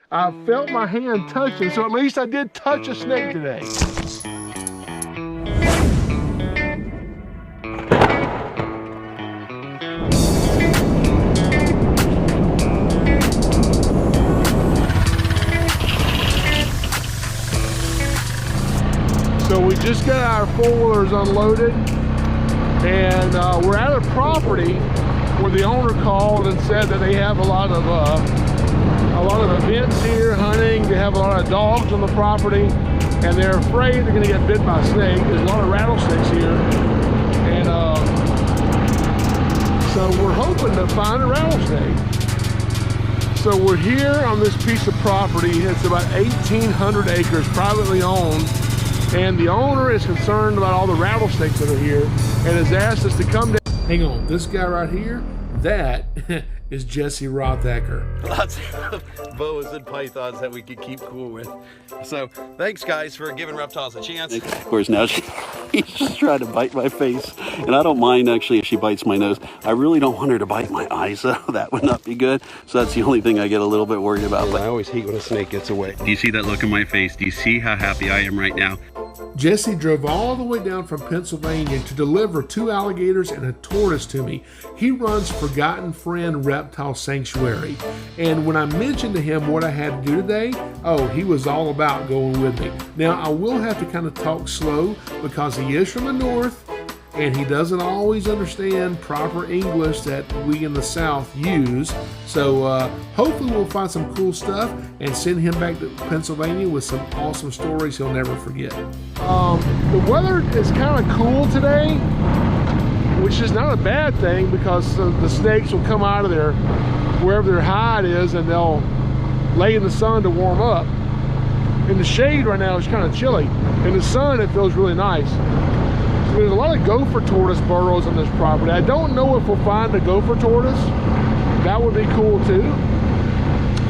I felt my hand touching, so at least I did touch a snake today. So we just got our four-wheelers unloaded, and we're at a property where the owner called and said that they have a lot of events here, hunting. They have a lot of dogs on the property, and they're afraid they're going to get bit by a snake. There's a lot of rattlesnakes here, and so we're hoping to find a rattlesnake. So we're here on this piece of property. It's about 1,800 acres, privately owned. And the owner is concerned about all the rattlesnakes that are here and has asked us to come down. Hang on, this guy right here, that is Jesse Rothacker. Lots of boas and pythons that we could keep cool with. So thanks guys for giving Reptiles a chance. Of course, now she's just trying to bite my face, and I don't mind actually if she bites my nose. I really don't want her to bite my eyes, so that would not be good. So that's the only thing I get a little bit worried about. But I always hate when a snake gets away. Do you see that look in my face? Do you see how happy I am right now? Jesse drove all the way down from Pennsylvania to deliver 2 alligators and a tortoise to me. He runs Forgotten Friend Reptile Sanctuary. And when I mentioned to him what I had to do today, oh, he was all about going with me. Now, I will have to kind of talk slow because he is from the north and he doesn't always understand proper English that we in the South use. So hopefully we'll find some cool stuff and send him back to Pennsylvania with some awesome stories he'll never forget. The weather is kind of cool today, which is not a bad thing because the snakes will come out of their, wherever their hide is, and they'll lay in the sun to warm up. In the shade right now, it's kind of chilly. In the sun, it feels really nice. There's a lot of gopher tortoise burrows on this property. I don't know if we'll find a gopher tortoise. That would be cool too.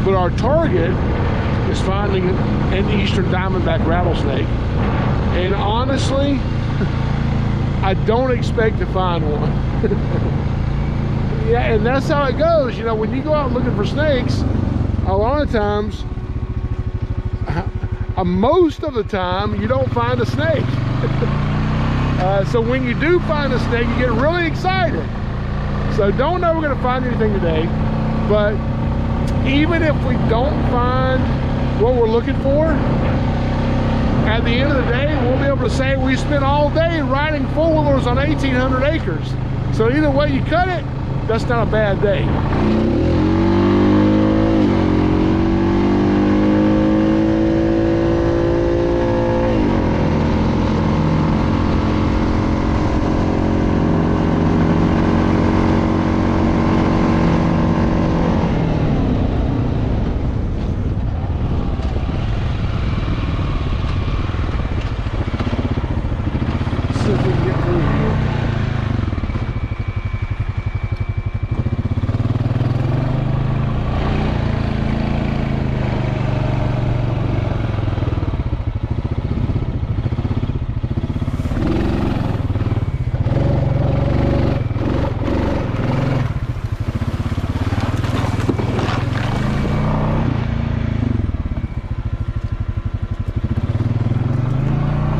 But our target is finding an eastern diamondback rattlesnake. And honestly, I don't expect to find one. Yeah, and that's how it goes. You know, when you go out looking for snakes, a lot of times, most of the time, you don't find a snake. So when you do find a snake, you get really excited. So don't know we're going to find anything today, but even if we don't find what we're looking for, at the end of the day, we'll be able to say we spent all day riding four-wheelers on 1,800 acres. So either way you cut it, that's not a bad day.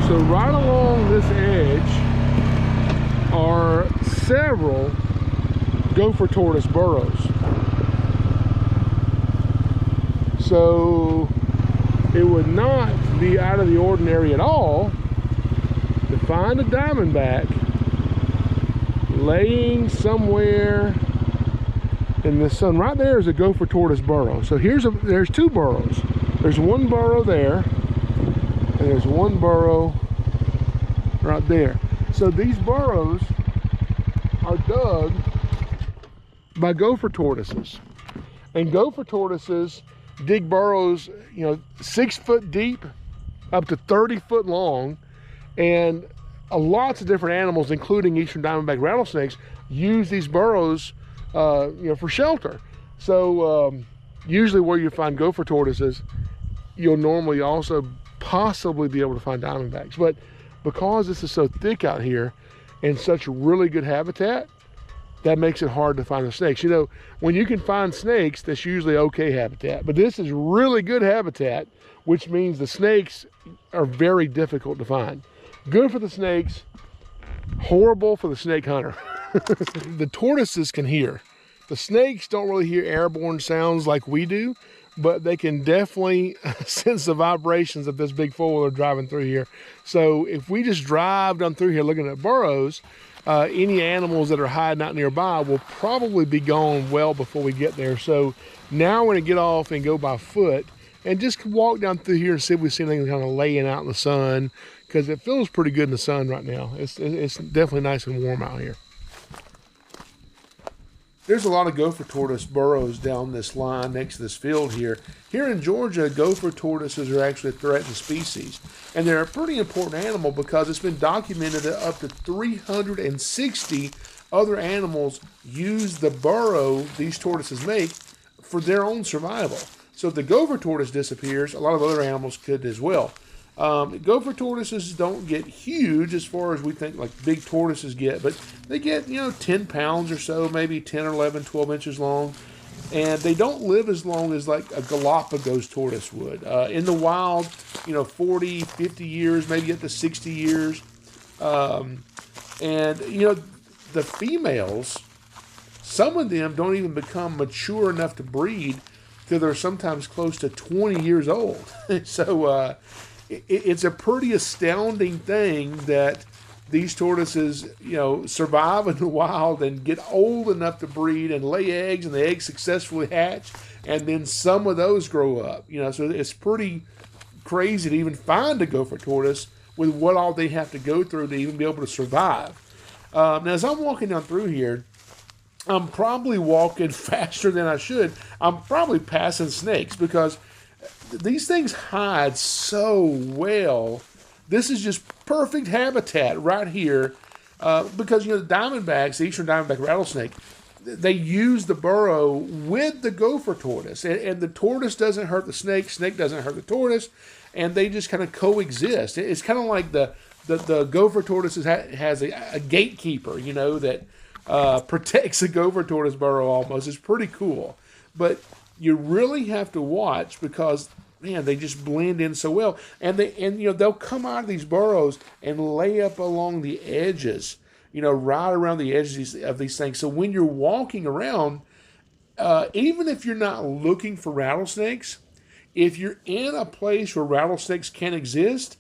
So right along this edge are several gopher tortoise burrows. So it would not be out of the ordinary at all to find a diamondback laying somewhere in the sun. Right there is a gopher tortoise burrow. So there's 2 burrows. There's one burrow there, and there's one burrow right there. So these burrows are dug by gopher tortoises. And gopher tortoises dig burrows, 6 foot deep, up to 30 foot long, and lots of different animals, including eastern diamondback rattlesnakes, use these burrows, for shelter. So usually where you find gopher tortoises, you'll normally also possibly be able to find diamondbacks. But because this is so thick out here and such really good habitat, that makes it hard to find the snakes. You know, when you can find snakes, that's usually okay habitat, but this is really good habitat, which means the snakes are very difficult to find. Good for the snakes, horrible for the snake hunter. The tortoises can hear. The snakes don't really hear airborne sounds like we do, but they can definitely sense the vibrations of this big four-wheeler driving through here. So if we just drive down through here looking at burrows, any animals that are hiding out nearby will probably be gone well before we get there. So now we're gonna get off and go by foot and just walk down through here and see if we see anything kind of laying out in the sun, because it feels pretty good in the sun right now. It's definitely nice and warm out here. There's a lot of gopher tortoise burrows down this line next to this field here. Here in Georgia, gopher tortoises are actually a threatened species. And they're a pretty important animal because it's been documented that up to 360 other animals use the burrow these tortoises make for their own survival. So if the gopher tortoise disappears, a lot of other animals could as well. Gopher tortoises don't get huge as far as we think like big tortoises get, but they get, 10 pounds or so, maybe 10 or 11, 12 inches long. And they don't live as long as like a Galapagos tortoise would. In the wild, 40, 50 years, maybe up to 60 years. And, the females, some of them don't even become mature enough to breed till they're sometimes close to 20 years old. So, it's a pretty astounding thing that these tortoises, survive in the wild and get old enough to breed and lay eggs, and the eggs successfully hatch, and then some of those grow up. So it's pretty crazy to even find a gopher tortoise with what all they have to go through to even be able to survive. Now, as I'm walking down through here, I'm probably walking faster than I should. I'm probably passing snakes because these things hide so well. This is just perfect habitat right here because, the diamondbacks, the eastern diamondback rattlesnake, they use the burrow with the gopher tortoise. And the tortoise doesn't hurt the snake doesn't hurt the tortoise, and they just kind of coexist. It's kind of like the gopher tortoise has a gatekeeper, that protects the gopher tortoise burrow almost. It's pretty cool. But you really have to watch because, man, they just blend in so well. And they'll come out of these burrows and lay up along the edges, right around the edges of these things. So when you're walking around, even if you're not looking for rattlesnakes, if you're in a place where rattlesnakes can exist,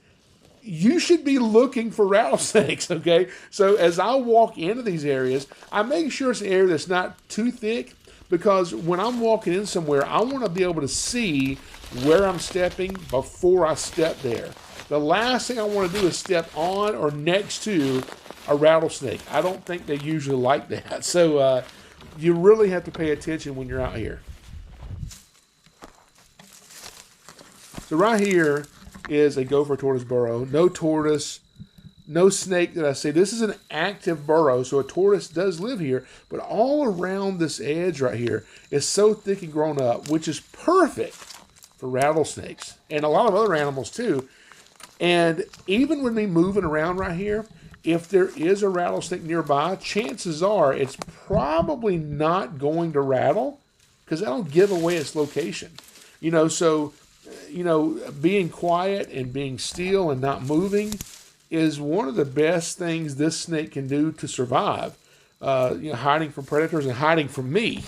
you should be looking for rattlesnakes, okay? So as I walk into these areas, I make sure it's an area that's not too thick, because when I'm walking in somewhere, I want to be able to see where I'm stepping before I step there. The last thing I want to do is step on or next to a rattlesnake. I don't think they usually like that. So you really have to pay attention when you're out here. So right here is a gopher tortoise burrow. No tortoise, no snake that I see. This is an active burrow, so a tortoise does live here, but all around this edge right here is so thick and grown up, which is perfect for rattlesnakes and a lot of other animals too. And even with me moving around right here, if there is a rattlesnake nearby, chances are it's probably not going to rattle because that'll give away its location. So, being quiet and being still and not moving is one of the best things this snake can do to survive. Hiding from predators and hiding from me.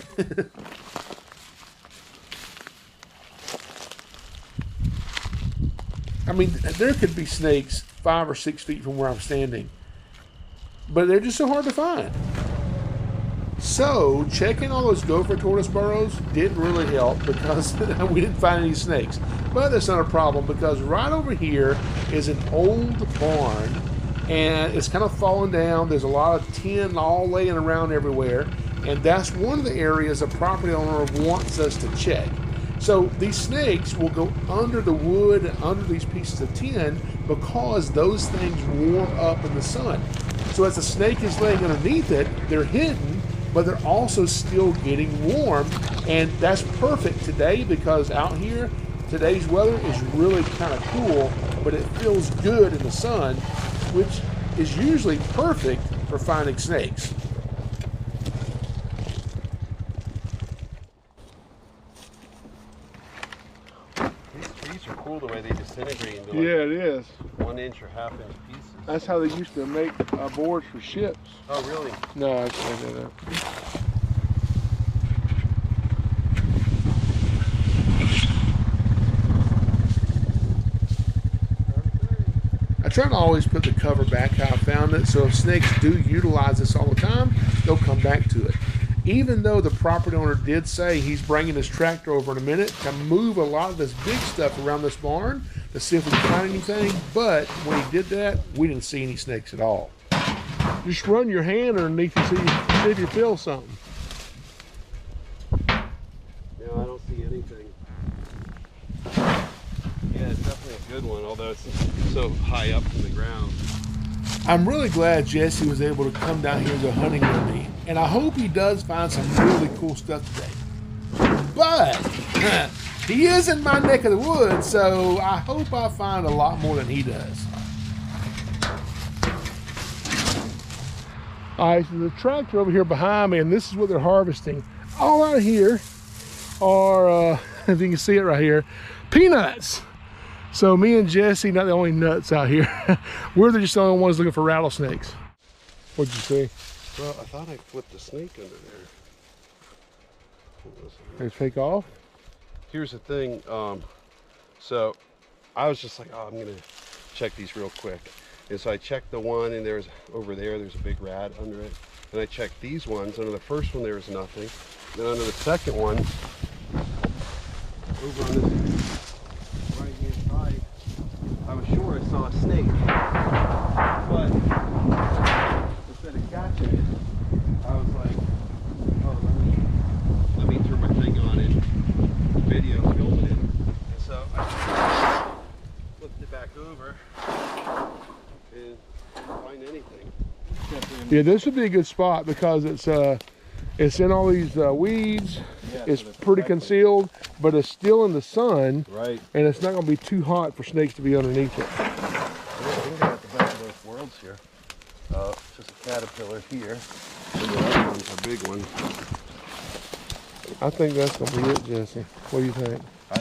I mean, there could be snakes 5 or 6 feet from where I'm standing, but they're just so hard to find. So checking all those gopher tortoise burrows didn't really help because we didn't find any snakes. But that's not a problem because right over here is an old barn and it's kind of fallen down. There's a lot of tin all laying around everywhere, and that's one of the areas a property owner wants us to check. So these snakes will go under the wood and under these pieces of tin because those things warm up in the sun. So as the snake is laying underneath it, they're hidden, but they're also still getting warm. And that's perfect today because out here, today's weather is really kind of cool, but it feels good in the sun, which is usually perfect for finding snakes. These are cool the way they disintegrate into like Yeah, it is. 1 inch or ½ inch pieces. That's how they used to make boards for ships. Oh, really? No, I can't do that. I try to always put the cover back how I found it, so if snakes do utilize this all the time, they'll come back to it. Even though the property owner did say he's bringing his tractor over in a minute to move a lot of this big stuff around this barn to see if we can find anything, but when he did that, we didn't see any snakes at all. Just run your hand underneath and see if you feel something. No, I don't see anything. Yeah, it's definitely a good one, although it's so high up from the ground. I'm really glad Jesse was able to come down here and go hunting with me, and I hope he does find some really cool stuff today. But he is in my neck of the woods, so I hope I find a lot more than he does. All right, so the tractor over here behind me, and this is what they're harvesting. All out here are, if you can see it right here, peanuts. So me and Jesse, not the only nuts out here. We're just the only ones looking for rattlesnakes. What'd you see? Well, I thought I flipped a snake under there. They take off? Here's the thing. So I was just like, oh, I'm gonna check these real quick. And so I checked the one, and there's over there's a big rat under it. And I checked these ones. Under the first one, there was nothing. Then under the second one, over on this right-hand side, I was sure I saw a snake. But instead of catching it, I was like, oh, let me turn my thing on and video filming it. And so I flipped it back over and didn't find anything. Yeah, this would be a good spot because it's in all these weeds. Yeah, it's so pretty concealed, but it's still in the sun. Right. And it's not going to be too hot for snakes to be underneath it. I think I got the best of both worlds here. Just a caterpillar here. And the other one's a big one. I think that's going to be it, Jesse. What do you think? I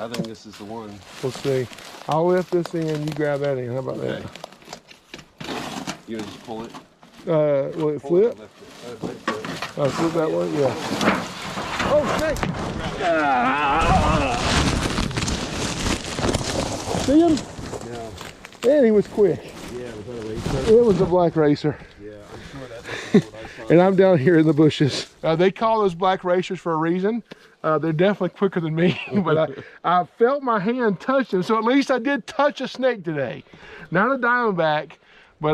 think this is the one. We'll see. I'll lift this in, you grab that in. How about Okay. that? You gonna just pull it? Will it Pull flip? It, lift it. Flip that way? Yeah. Oh, snake! See him? Yeah. And he was quick. Yeah, was that a racer? It was a black racer. Yeah, I'm sure that's what I saw. And I'm down here in the bushes. They call those black racers for a reason. They're definitely quicker than me, but I felt my hand touch them, so at least I did touch a snake today. Not a diamondback, but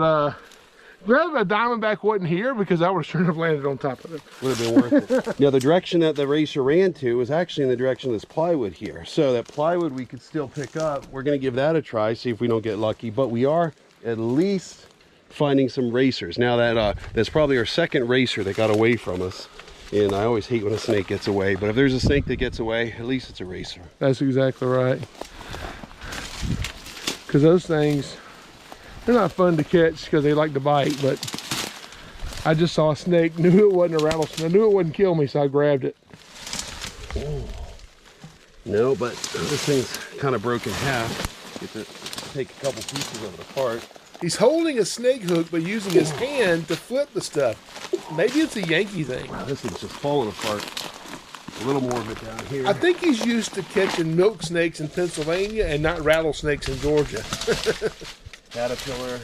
glad a diamondback wasn't here because I would have sure enough landed on top of it. Would have been worth it. Now, the direction that the racer ran to was actually in the direction of this plywood here. So that plywood we could still pick up. We're going to give that a try, see if we don't get lucky, but we are at least finding some racers. Now that that's probably our second racer that got away from us. And I always hate when a snake gets away, but if there's a snake that gets away, at least it's a racer. That's exactly right. Because those things, they're not fun to catch because they like to bite, but I just saw a snake, knew it wasn't a rattlesnake. I knew it wouldn't kill me, so I grabbed it. Oh. No, but this thing's kind of broken in half. Get to take a couple pieces of it apart. He's holding a snake hook, but using his hand to flip the stuff. Maybe it's a Yankee thing. Wow, this thing's just falling apart. A little more of it down here. I think he's used to catching milk snakes in Pennsylvania and not rattlesnakes in Georgia. Caterpillar.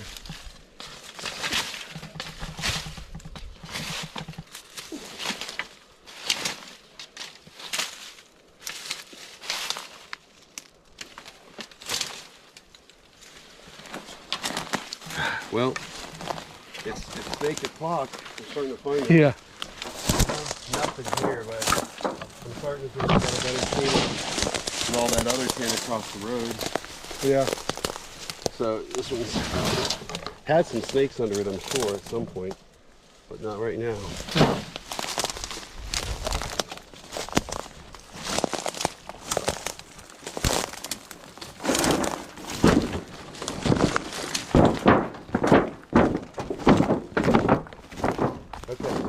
Well, it's snake o'clock. I'm starting to find it. Yeah. Nothing here, but I'm starting to think I got a better chance with all that other tin across the road. Yeah. So this one's had some snakes under it, I'm sure, at some point, but not right now.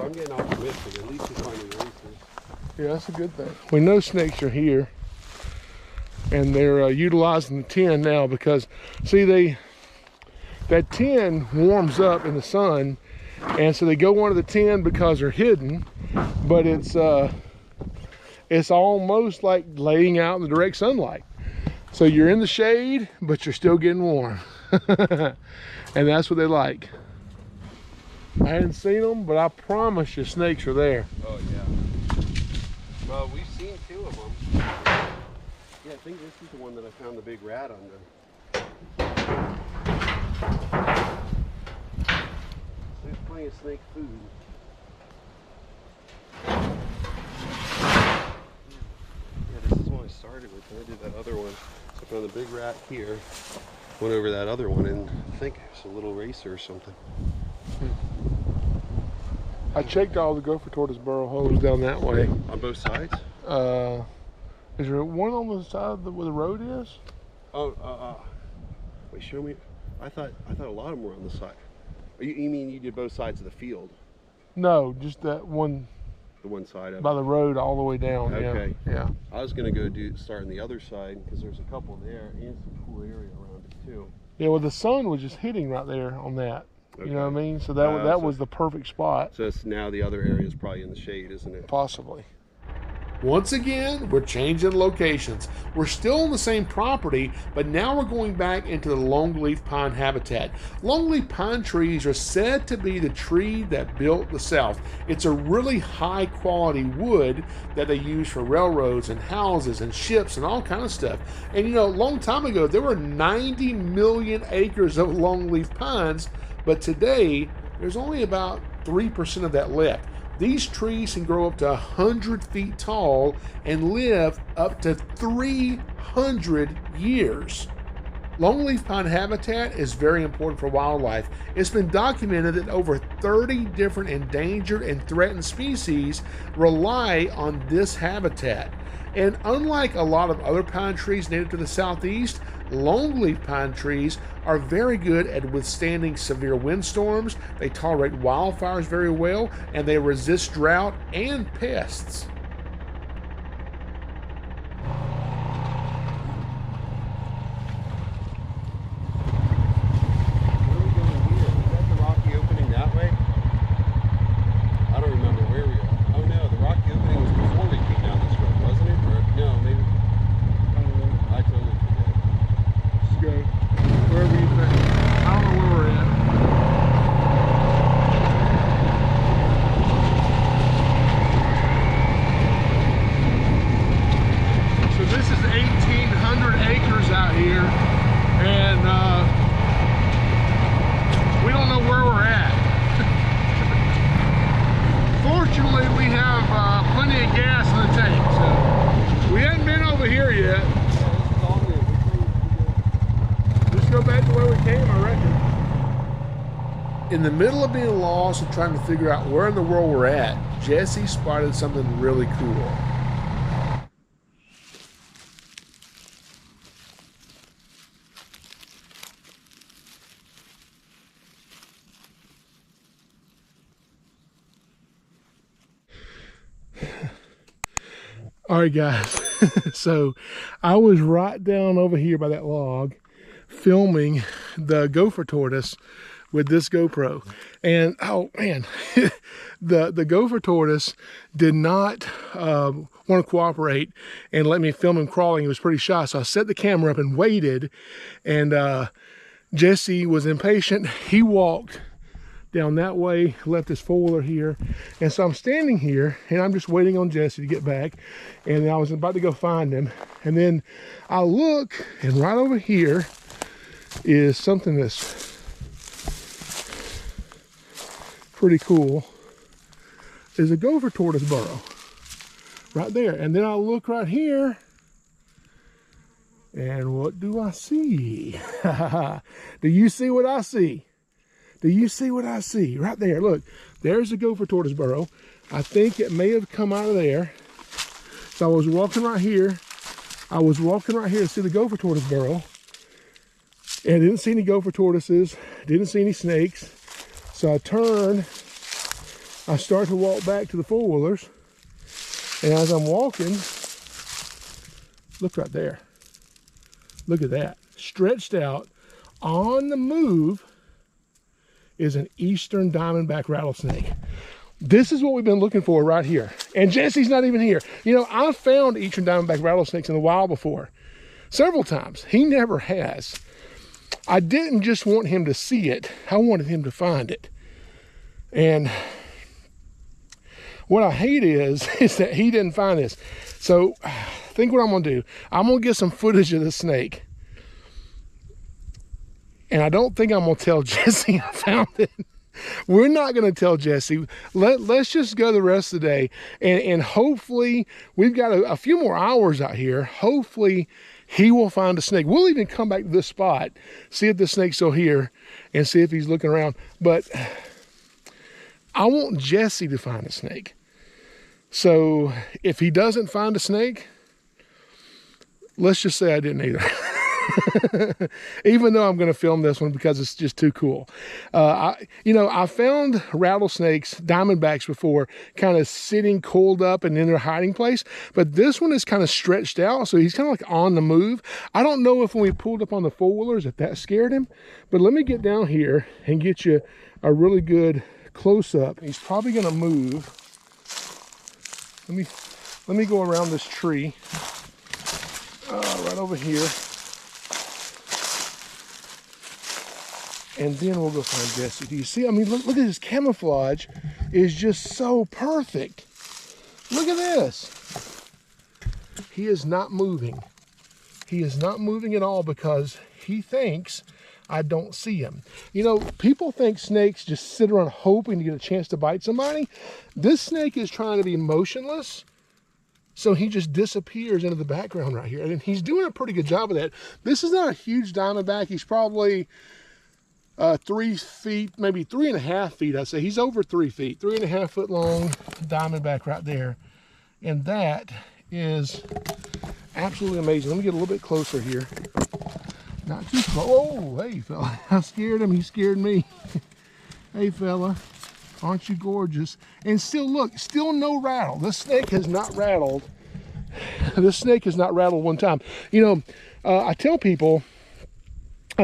I'm getting optimistic. At least we're finding racers. Yeah, that's a good thing. We know snakes are here. and they're utilizing the tin now because, see, that tin warms up in the sun, and so they go under the tin because they're hidden, but it's almost like laying out in the direct sunlight. So you're in the shade, but you're still getting warm. And that's what they like. I hadn't seen them, but I promise you snakes are there. Oh yeah. Well, we've seen 2 of them. Yeah, I think this is the one that I found the big rat under. There's plenty of snake food. Yeah, this is what I started with when I did that other one. So I found the big rat here, went over that other one, and I think it's a little racer or something. I checked all the gopher tortoise burrow holes down that way. On both sides? Is there one on the side where the road is? Oh, wait, show me. I thought a lot of them were on the side. You mean you did both sides of the field? No, just that one. The one side of by it? the road all the way down. Okay. Yeah. I was gonna go start on the other side because there's a couple there and some cool area around it too. Yeah, well, the sun was just hitting right there on that. Okay. You know what I mean? So that was the perfect spot. So it's now the other area is probably in the shade, isn't it? Possibly. Once again, we're changing locations. We're still on the same property, but now we're going back into the longleaf pine habitat. Longleaf pine trees are said to be the tree that built the South. It's a really high quality wood that they use for railroads and houses and ships and all kind of stuff. And you know, a long time ago, there were 90 million acres of longleaf pines, but today there's only about 3% of that left. These trees can grow up to 100 feet tall and live up to 300 years. Longleaf pine habitat is very important for wildlife. It's been documented that over 30 different endangered and threatened species rely on this habitat. And unlike a lot of other pine trees native to the Southeast, longleaf pine trees are very good at withstanding severe windstorms, they tolerate wildfires very well, and they resist drought and pests. Where are we going here? Is that the rocky opening that way? I don't remember where we are. Oh no, the rocky opening was before we came down this road, wasn't it? Or no, maybe. I totally forget. Let's go. Wherever you think. I don't know where we're at. So this is 1,800 acres out here, and we don't know where we're at. Fortunately, we have plenty of gas in the tank, so we haven't been over here yet. Just go back to where we came, I reckon. In the middle of being lost and trying to figure out where in the world we're at, Jesse spotted something really cool. All right, guys. So I was right down over here by that log filming the gopher tortoise with this GoPro, and oh man, the gopher tortoise did not want to cooperate and let me film him crawling. He was pretty shy, so I set the camera up and waited, and Jesse was impatient. He walked down that way, left his four-wheeler here, and so I'm standing here and I'm just waiting on Jesse to get back, and I was about to go find him, and then I look, and right over here is something that's pretty cool. There's a gopher tortoise burrow right there, and then I look right here, and what do I see? Do you see what I see? Do you see what I see? Right there, look, there's a gopher tortoise burrow. I think it may have come out of there. So I was walking right here. To see the gopher tortoise burrow. And I didn't see any gopher tortoises, didn't see any snakes. So I turned, I start to walk back to the four-wheelers. And as I'm walking, look right there. Look at that. Stretched out on the move is an Eastern Diamondback rattlesnake. This is what we've been looking for right here. And Jesse's not even here. You know, I've found Eastern Diamondback rattlesnakes in the wild before, several times. He never has. I didn't just want him to see it. I wanted him to find it. And what I hate is that he didn't find this. So think what I'm gonna do. I'm gonna get some footage of the snake. And I don't think I'm gonna tell Jesse I found it. We're not gonna tell Jesse. Let's just go the rest of the day. And hopefully, we've got a few more hours out here. Hopefully, he will find a snake. We'll even come back to this spot, see if the snake's still here, and see if he's looking around. But I want Jesse to find a snake. So if he doesn't find a snake, let's just say I didn't either. Even though I'm going to film this one because it's just too cool. I found rattlesnakes, diamondbacks before, kind of sitting coiled up and in their hiding place. But this one is kind of stretched out, so he's kind of like on the move. I don't know if when we pulled up on the four-wheelers, if that scared him. But let me get down here and get you a really good close-up. He's probably going to move. Let me go around this tree. Right over here. And then we'll go find Jesse. Do you see? I mean, look at his camouflage is just so perfect. Look at this. He is not moving. He is not moving at all because he thinks I don't see him. You know, people think snakes just sit around hoping to get a chance to bite somebody. This snake is trying to be motionless, so he just disappears into the background right here. And he's doing a pretty good job of that. This is not a huge diamondback. He's probably 3 feet, maybe 3.5 feet, I'd say. He's over 3 feet, 3.5 foot long diamondback right there. And that is absolutely amazing. Let me get a little bit closer here. Not too close. Oh, hey, fella. I scared him. He scared me. Hey, fella. Aren't you gorgeous? And still, look, still no rattle. This snake has not rattled. This snake has not rattled one time. You know, I tell people,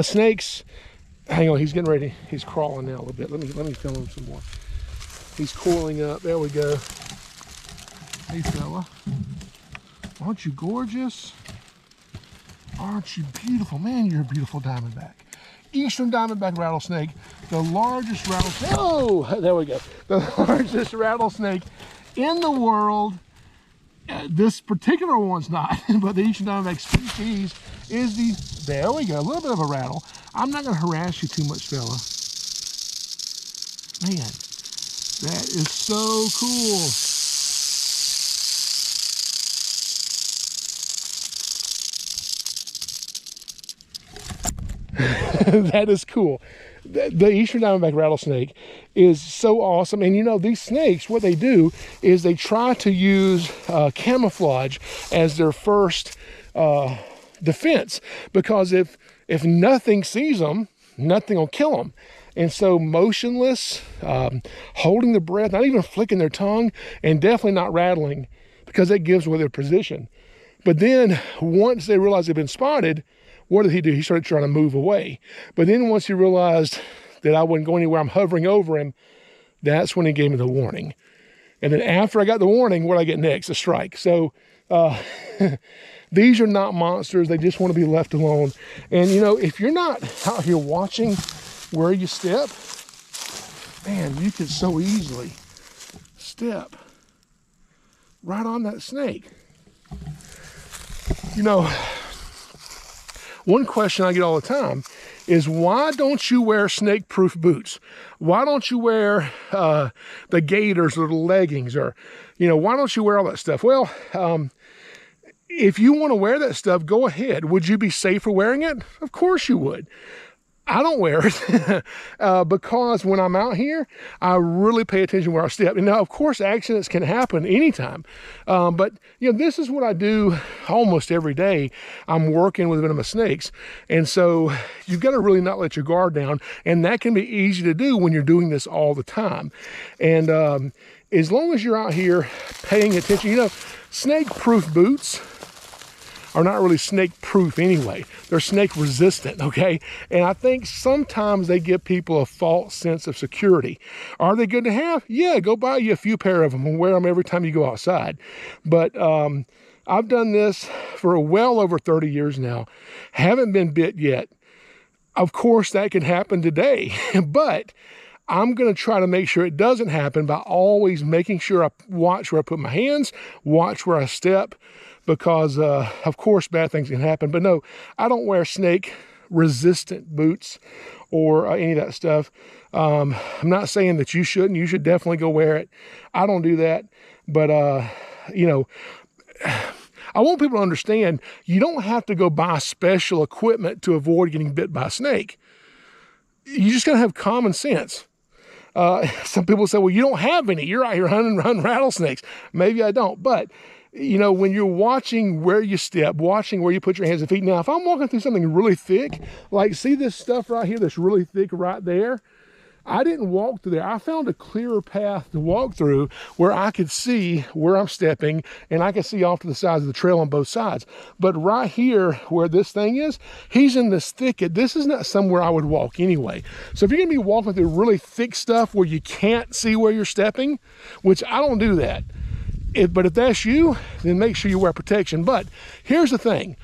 snakes, hang on, he's getting ready. He's crawling now a little bit. Let me film him some more. He's coiling up. There we go. Hey, fella. Aren't you gorgeous? Aren't you beautiful? Man, you're a beautiful diamondback. Eastern Diamondback rattlesnake, the largest rattlesnake. Oh, there we go. The largest rattlesnake in the world. This particular one's not, but the Eastern Diamondback species is the, there we go, a little bit of a rattle. I'm not going to harass you too much, fella. Man, that is so cool. That is cool. The Eastern Diamondback rattlesnake is so awesome. And you know, these snakes, what they do is they try to use camouflage as their first defense, because if nothing sees them, nothing will kill them. And so motionless, holding their breath, not even flicking their tongue, and definitely not rattling, because that gives away their position. But then once they realize they've been spotted, what did he do? He started trying to move away. But then once he realized that I wouldn't go anywhere, I'm hovering over him, that's when he gave me the warning. And then after I got the warning, what did I get next? A strike. So these are not monsters. They just want to be left alone. And you know, if you're not out here watching where you step, man, you could so easily step right on that snake. You know, one question I get all the time is, why don't you wear snake-proof boots? Why don't you wear the gaiters or the leggings, or, you know, why don't you wear all that stuff? Well, if you want to wear that stuff, go ahead. Would you be safer wearing it? Of course you would. I don't wear it because when I'm out here, I really pay attention where I step. And now, of course, accidents can happen anytime. But, you know, this is what I do almost every day. I'm working with venomous snakes. And so you've got to really not let your guard down. And that can be easy to do when you're doing this all the time. And as long as you're out here paying attention, you know, snake-proof boots are not really snake proof anyway. They're snake resistant, okay? And I think sometimes they give people a false sense of security. Are they good to have? Yeah, go buy you a few pair of them and wear them every time you go outside. But I've done this for well over 30 years now. Haven't been bit yet. Of course, that could happen today, but I'm going to try to make sure it doesn't happen by always making sure I watch where I put my hands, watch where I step, because of course bad things can happen. But no, I don't wear snake resistant boots or any of that stuff. I'm not saying that you shouldn't. You should definitely go wear it. I don't do that, but you know, I want people to understand you don't have to go buy special equipment to avoid getting bit by a snake. You just got to have common sense. Some people say, well, you don't have any. You're out here hunting rattlesnakes. Maybe I don't. But, you know, when you're watching where you step, watching where you put your hands and feet. Now, if I'm walking through something really thick, like see this stuff right here that's really thick right there? I didn't walk through there. I found a clearer path to walk through where I could see where I'm stepping and I could see off to the sides of the trail on both sides. But right here where this thing is, he's in this thicket. This is not somewhere I would walk anyway. So if you're gonna be walking through really thick stuff where you can't see where you're stepping, which I don't do that. But if that's you, then make sure you wear protection. But here's the thing.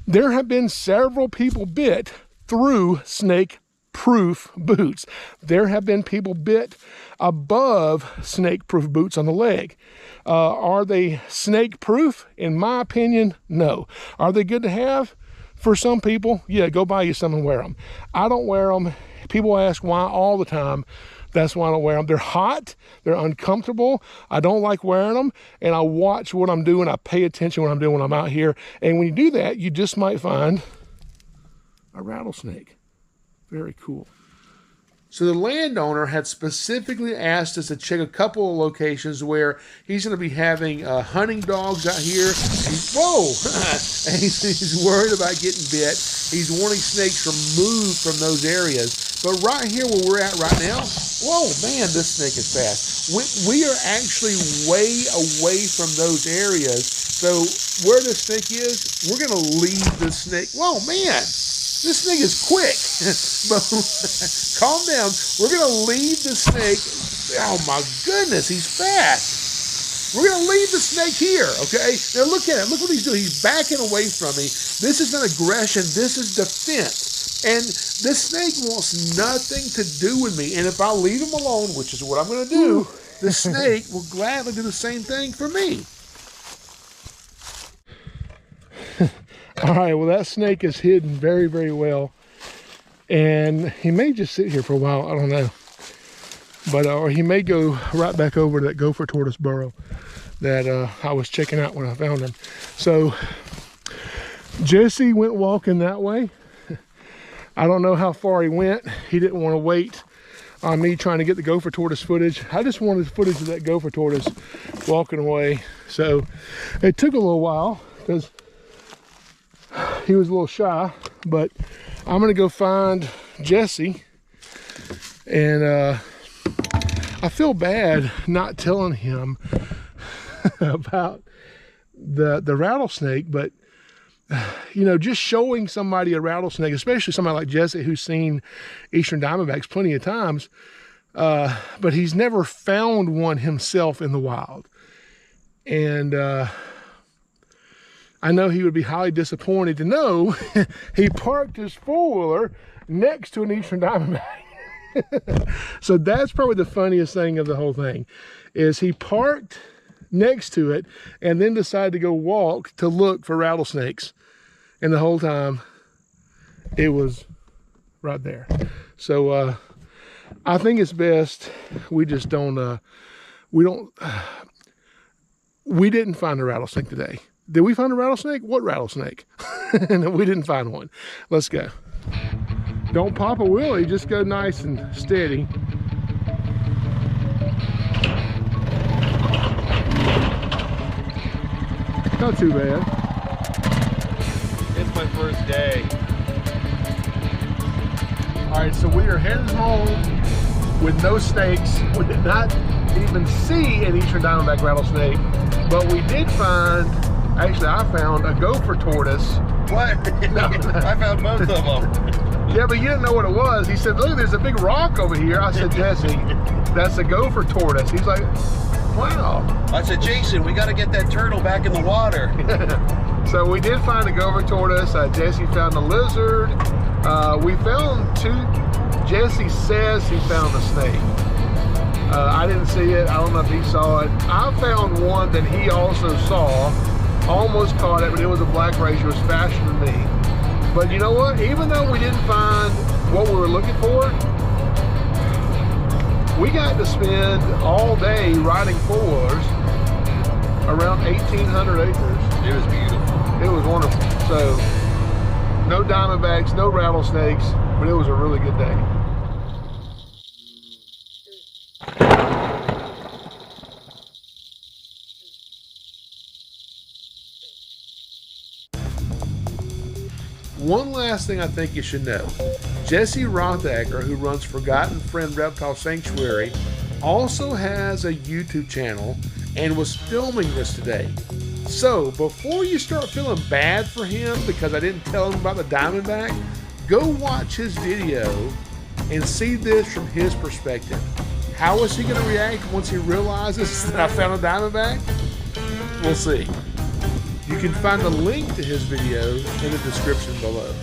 There have been several people bit through snake proof boots. There have been people bit above snake proof boots on the leg. Are they snake proof? In my opinion, no. Are they good to have? For some people, yeah, go buy you some and wear them. I don't wear them. People ask why all the time. That's why I don't wear them. They're hot, they're uncomfortable. I don't like wearing them, and I watch what I'm doing. I pay attention what I'm doing when I'm out here. And when you do that, you just might find a rattlesnake. Very cool. So the landowner had specifically asked us to check a couple of locations where he's going to be having hunting dogs out here. Whoa! And he's worried about getting bit. He's wanting snakes removed from those areas. But right here where we're at right now, whoa, man, this snake is fast. We are actually way away from those areas. So where this snake is, we're going to leave this snake. Whoa, man. This snake is quick. But calm down. We're going to leave the snake. Oh, my goodness. He's fast. We're going to leave the snake here, okay? Now, look at him. Look what he's doing. He's backing away from me. This is not aggression. This is defense. And this snake wants nothing to do with me. And if I leave him alone, which is what I'm going to do, the snake will gladly do the same thing for me. All right, well, that snake is hidden very, very well. And he may just sit here for a while, I don't know. But, or he may go right back over to that gopher tortoise burrow that I was checking out when I found him. So, Jesse went walking that way. I don't know how far he went. He didn't want to wait on me trying to get the gopher tortoise footage. I just wanted footage of that gopher tortoise walking away. So, it took a little while because he was a little shy, but I'm gonna go find Jesse, and I feel bad not telling him about the rattlesnake, but you know, just showing somebody a rattlesnake, especially somebody like Jesse who's seen eastern diamondbacks plenty of times, but he's never found one himself in the wild. And I know he would be highly disappointed to know he parked his four-wheeler next to an eastern diamondback. So that's probably the funniest thing of the whole thing, is he parked next to it and then decided to go walk to look for rattlesnakes. And the whole time it was right there. So I think it's best we just don't, we didn't find a rattlesnake today. Did we find a rattlesnake? What rattlesnake? No, we didn't find one. Let's go. Don't pop a wheelie, just go nice and steady. Not too bad. It's my first day. All right, so we are heading home with no snakes. We did not even see an eastern diamondback rattlesnake, but we did find Actually, I found a gopher tortoise. What? I found both of them. Yeah, but you didn't know what it was. He said, look, there's a big rock over here. I said, Jesse, that's a gopher tortoise. He's like, wow. I said, Jason, we got to get that turtle back in the water. So we did find a gopher tortoise. Jesse found a lizard. We found two. Jesse says he found a snake. I didn't see it. I don't know if he saw it. I found one that he also saw. Almost caught it, but it was a black racer. It was faster than me. But you know what? Even though we didn't find what we were looking for, we got to spend all day riding four-wheelers around 1,800 acres. It was beautiful. It was wonderful. So, no diamondbacks, no rattlesnakes, but it was a really good day. One last thing I think you should know. Jesse Rothacker, who runs Forgotten Friend Reptile Sanctuary, also has a YouTube channel and was filming this today. So before you start feeling bad for him because I didn't tell him about the diamondback, go watch his video and see this from his perspective. How is he going to react once he realizes that I found a diamondback? We'll see. You can find a link to his video in the description below.